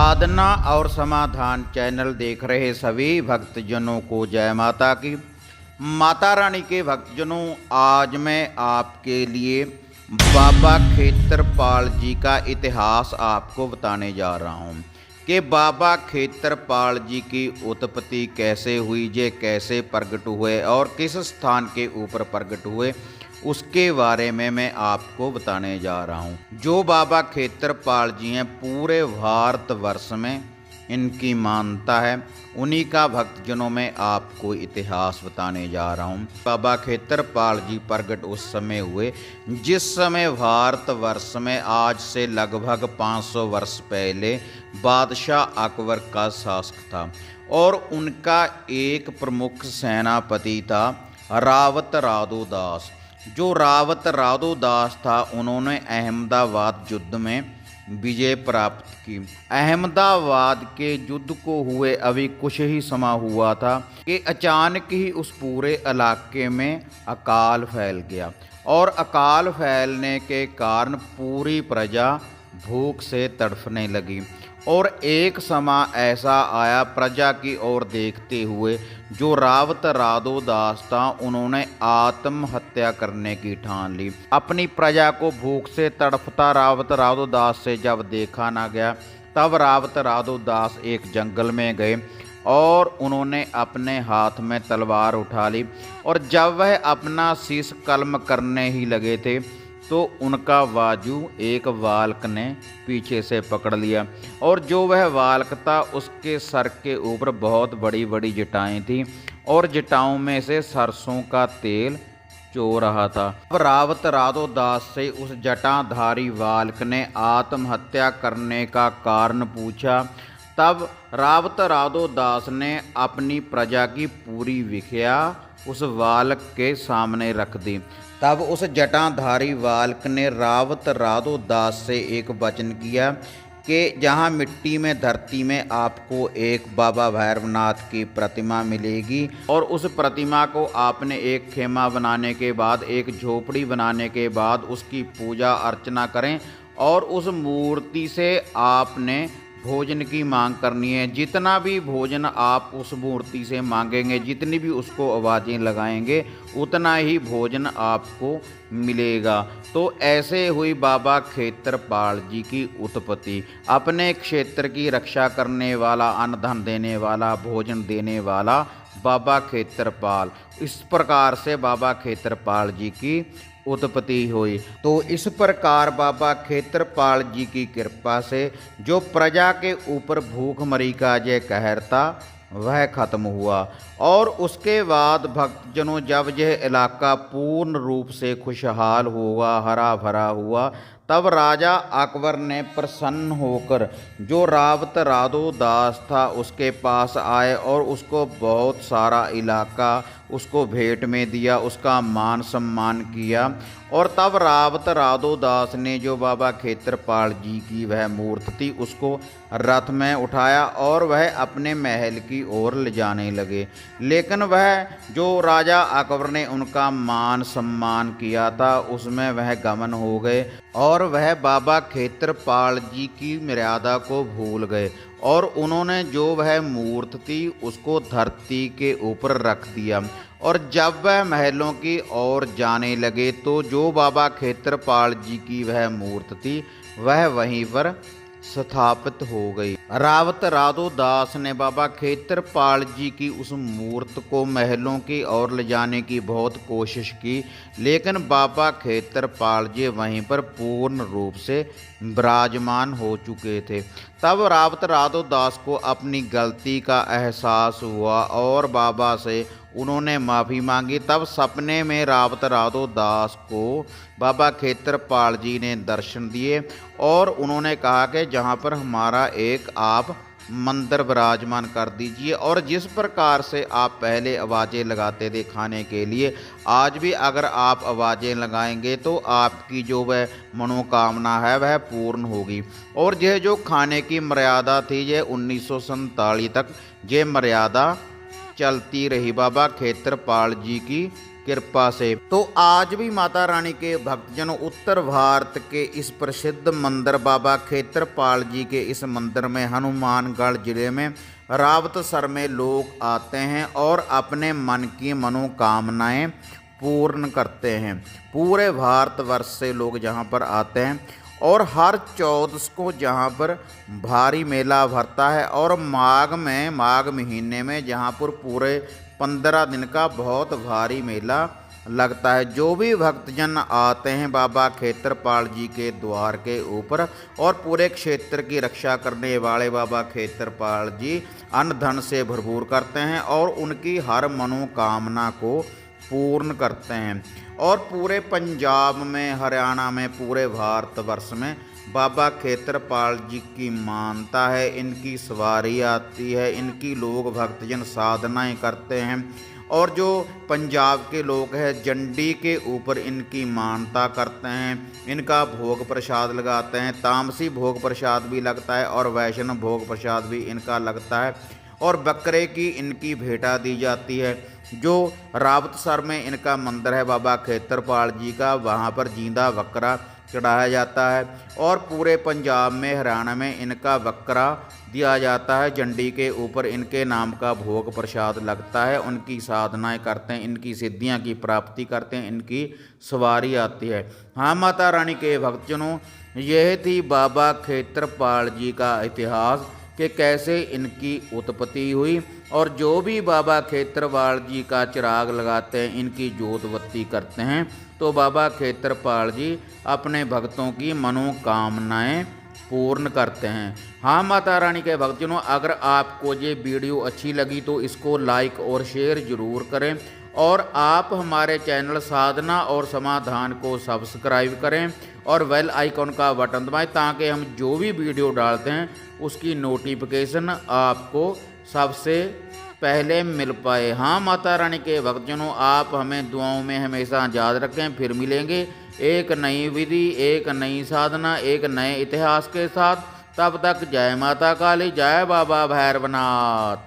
साधना और समाधान चैनल देख रहे सभी भक्तजनों को जय माता की। माता रानी के भक्तजनों, आज मैं आपके लिए बाबा खेत्रपाल जी का इतिहास आपको बताने जा रहा हूँ कि बाबा खेत्रपाल जी की उत्पत्ति कैसे हुई, जे कैसे प्रकट हुए और किस स्थान के ऊपर प्रकट हुए, उसके बारे में मैं आपको बताने जा रहा हूँ। जो बाबा खेत्रपाल जी हैं, पूरे भारतवर्ष में इनकी मान्यता है, उन्हीं का भक्तजनों में आपको इतिहास बताने जा रहा हूँ। बाबा खेत्रपाल जी प्रकट उस समय हुए जिस समय भारतवर्ष में आज से लगभग 500 वर्ष पहले बादशाह अकबर का शासक था और उनका एक प्रमुख सेनापति था रावत रादो दास। जो रावत रादो दास था, उन्होंने अहमदाबाद युद्ध में विजय प्राप्त की। अहमदाबाद के युद्ध को हुए अभी कुछ ही समय हुआ था कि अचानक ही उस पूरे इलाके में अकाल फैल गया और अकाल फैलने के कारण पूरी प्रजा भूख से तड़फने लगी। और एक समय ऐसा आया, प्रजा की ओर देखते हुए जो रावत रादो दास था, उन्होंने आत्महत्या करने की ठान ली। अपनी प्रजा को भूख से तड़पता रावत रादो दास से जब देखा ना गया, तब रावत रादो दास एक जंगल में गए और उन्होंने अपने हाथ में तलवार उठा ली। और जब वह अपना शीश कलम करने ही लगे थे तो उनका बाजू एक बालक ने पीछे से पकड़ लिया और जो वह बालक था, उसके सर के ऊपर बहुत बड़ी बड़ी जटाएं थीं और जटाओं में से सरसों का तेल चो रहा था। अब रावत रादो दास से उस जटाधारी बालक ने आत्महत्या करने का कारण पूछा। तब रावत रादो दास ने अपनी प्रजा की पूरी विख्या उस बालक के सामने रख दी। तब उस जटाधारी बालक ने रावत रादो दास से एक वचन किया कि जहाँ मिट्टी में धरती में आपको एक बाबा भैरवनाथ की प्रतिमा मिलेगी और उस प्रतिमा को आपने एक खेमा बनाने के बाद, एक झोपड़ी बनाने के बाद उसकी पूजा अर्चना करें और उस मूर्ति से आपने भोजन की मांग करनी है। जितना भी भोजन आप उस मूर्ति से मांगेंगे, जितनी भी उसको आवाज़ें लगाएंगे, उतना ही भोजन आपको मिलेगा। तो ऐसे हुई बाबा खेत्रपाल जी की उत्पत्ति। अपने क्षेत्र की रक्षा करने वाला, अन्न धन देने वाला, भोजन देने वाला बाबा खेत्रपाल। इस प्रकार से बाबा खेत्रपाल जी की उत्पत्ति हुई। तो इस प्रकार बाबा खेत्रपाल जी की कृपा से जो प्रजा के ऊपर भूखमरी का जो कहर था, वह खत्म हुआ। और उसके बाद भक्तजनों, जब यह इलाका पूर्ण रूप से खुशहाल हुआ, हरा भरा हुआ, तब राजा अकबर ने प्रसन्न होकर जो रावत रादो दास था उसके पास आए और उसको बहुत सारा इलाका उसको भेंट में दिया, उसका मान सम्मान किया। और तब रावत रादो दास ने जो बाबा खेत्रपाल जी की वह मूर्ति थी, उसको रथ में उठाया और वह अपने महल की ओर ले जाने लगे। लेकिन वह जो राजा अकबर ने उनका मान सम्मान किया था, उसमें वह गमन हो गए और वह बाबा खेत्रपाल जी की मर्यादा को भूल गए और उन्होंने जो वह मूर्ति थी उसको धरती के ऊपर रख दिया। और जब वह महलों की ओर जाने लगे तो जो बाबा खेत्रपाल जी की वह मूर्ति थी, वह वहीं पर स्थापित हो गई। रावत रादो दास ने बाबा खेत्रपाल जी की उस मूर्ति को महलों की ओर ले जाने की बहुत कोशिश की, लेकिन बाबा खेत्रपाल जी वहीं पर पूर्ण रूप से विराजमान हो चुके थे। तब रावत रादो दास को अपनी गलती का एहसास हुआ और बाबा से उन्होंने माफ़ी मांगी। तब सपने में रावत रादो दास को बाबा खेत्रपाल जी ने दर्शन दिए और उन्होंने कहा कि जहाँ पर हमारा एक आप मंदिर विराजमान कर दीजिए और जिस प्रकार से आप पहले आवाज़ें लगाते थे खाने के लिए, आज भी अगर आप आवाज़ें लगाएंगे तो आपकी जो वह मनोकामना है वह पूर्ण होगी। और यह जो खाने की मर्यादा थी, यह 1947 तक ये मर्यादा चलती रही बाबा खेत्रपाल जी की कृपा से। तो आज भी माता रानी के भक्तजनों उत्तर भारत के इस प्रसिद्ध मंदिर बाबा खेत्रपाल जी के इस मंदिर में हनुमानगढ़ जिले में रावतसर में लोग आते हैं और अपने मन की मनोकामनाएं पूर्ण करते हैं। पूरे भारतवर्ष से लोग जहां पर आते हैं और हर चौदस को जहां पर भारी मेला भरता है और माघ महीने में जहां पर पूरे 15 दिन का बहुत भारी मेला लगता है। जो भी भक्तजन आते हैं बाबा खेत्रपाल जी के द्वार के ऊपर और पूरे क्षेत्र की रक्षा करने वाले बाबा खेत्रपाल जी अन्न धन से भरपूर करते हैं और उनकी हर मनोकामना को पूर्ण करते हैं। और पूरे पंजाब में, हरियाणा में, पूरे भारतवर्ष में बाबा खेत्रपाल जी की मानता है। इनकी सवारी आती है, इनकी लोग भक्तजन साधनाएं करते हैं। और जो पंजाब के लोग हैं जंडी के ऊपर इनकी मानता करते हैं, इनका भोग प्रसाद लगाते हैं। तामसी भोग प्रसाद भी लगता है और वैष्णव भोग प्रसाद भी इनका लगता है और बकरे की इनकी भेंटा दी जाती है। जो रावतसर में इनका मंदिर है बाबा खेत्रपाल जी का, वहाँ पर जींदा बकरा चढ़ाया जाता है और पूरे पंजाब में, हरियाणा में इनका बकरा दिया जाता है। झंडी के ऊपर इनके नाम का भोग प्रसाद लगता है। उनकी साधनाएं करते हैं, इनकी सिद्धियां की प्राप्ति करते हैं, इनकी सवारी आती है। हाँ माता रानी के भक्तजनों, यह थी बाबा खेत्रपाल जी का इतिहास कि कैसे इनकी उत्पत्ति हुई। और जो भी बाबा खेत्रपाल जी का चिराग लगाते हैं, इनकी जोतबत्ती करते हैं, तो बाबा खेत्रपाल जी अपने भक्तों की मनोकामनाएं पूर्ण करते हैं। हाँ माता रानी के भक्तजनों, अगर आपको ये वीडियो अच्छी लगी तो इसको लाइक और शेयर ज़रूर करें और आप हमारे चैनल साधना और समाधान को सब्सक्राइब करें और बेल आइकॉन का बटन दबाएं ताकि हम जो भी वीडियो डालते हैं उसकी नोटिफिकेशन आपको सबसे पहले मिल पाए। हाँ माता रानी के भक्तजनों, आप हमें दुआओं में हमेशा याद रखें। फिर मिलेंगे एक नई विधि, एक नई साधना, एक नए इतिहास के साथ। तब तक जय माता काली, जय बाबा भैरवनाथ।